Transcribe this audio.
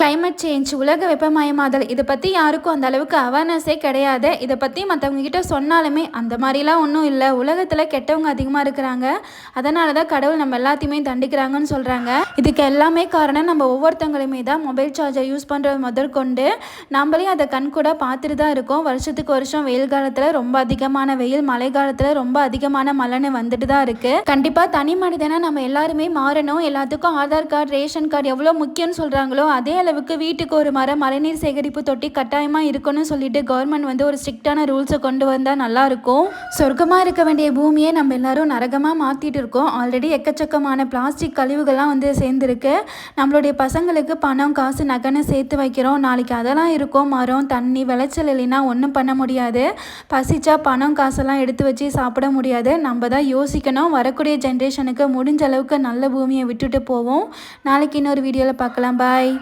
Climate change, உலக வெப்பமயமாதல் இதை பற்றி யாருக்கும் அந்த அளவுக்கு அவேர்னஸே கிடையாது. இதை பற்றி மற்றவங்க கிட்ட சொன்னாலுமே அந்த மாதிரிலாம் ஒன்றும் இல்லை, உலகத்தில் கெட்டவங்க அதிகமாக இருக்கிறாங்க, அதனால தான் கடவுள் நம்ம எல்லாத்தையுமே தண்டிக்கிறாங்கன்னு சொல்கிறாங்க. இதுக்கு எல்லாமே காரணம் நம்ம ஒவ்வொருத்தவங்களுமே தான். மொபைல் சார்ஜர் யூஸ் பண்ணுறது முதற்கொண்டு நம்மளே அதை கண்கூட பார்த்துட்டு தான் இருக்கோம். வருஷத்துக்கு வருஷம் வெயில் காலத்தில் ரொம்ப அதிகமான வெயில், மழை காலத்தில் ரொம்ப அதிகமான மழைன்னு வந்துட்டு தான் இருக்குது. கண்டிப்பாக தனி மனிதனாக நம்ம எல்லாருமே மாறணும். எல்லாத்துக்கும் ஆதார் கார்டு, ரேஷன் கார்டு எவ்வளோ முக்கியம்னு சொல்கிறாங்களோ அதே அளவுக்கு வீட்டுக்கு ஒரு மழைநீர் சேகரிப்பு தொட்டி கட்டாயமாக இருக்கணும்னு சொல்லிட்டு கவர்மெண்ட் ஒரு ஸ்ட்ரிக்டான ரூல்ஸை கொண்டு வந்தால் நல்லாயிருக்கும். சொர்க்கமாக இருக்க வேண்டிய பூமியை நம்ம எல்லாரும் நரகமாக மாற்றிட்டு இருக்கோம். ஆல்ரெடி எக்கச்சக்கமான பிளாஸ்டிக் கழிவுகள்லாம் சேர்ந்துருக்கு. நம்மளுடைய பசங்களுக்கு பணம், காசு, நகைன்னு சேர்த்து வைக்கிறோம். நாளைக்கு அதெல்லாம் இருக்கும். மரம், தண்ணி, விளைச்சல் இல்லைன்னா ஒன்றும் பண்ண முடியாது. பசிச்சா பணம், காசெல்லாம் எடுத்து வச்சு சாப்பிட முடியாது. நம்ம தான் யோசிக்கணும். வரக்கூடிய ஜென்ரேஷனுக்கு முடிஞ்ச அளவுக்கு நல்ல பூமியை விட்டுட்டு போவோம். நாளைக்கு இன்னொரு வீடியோவில் பார்க்கலாம். பாய்.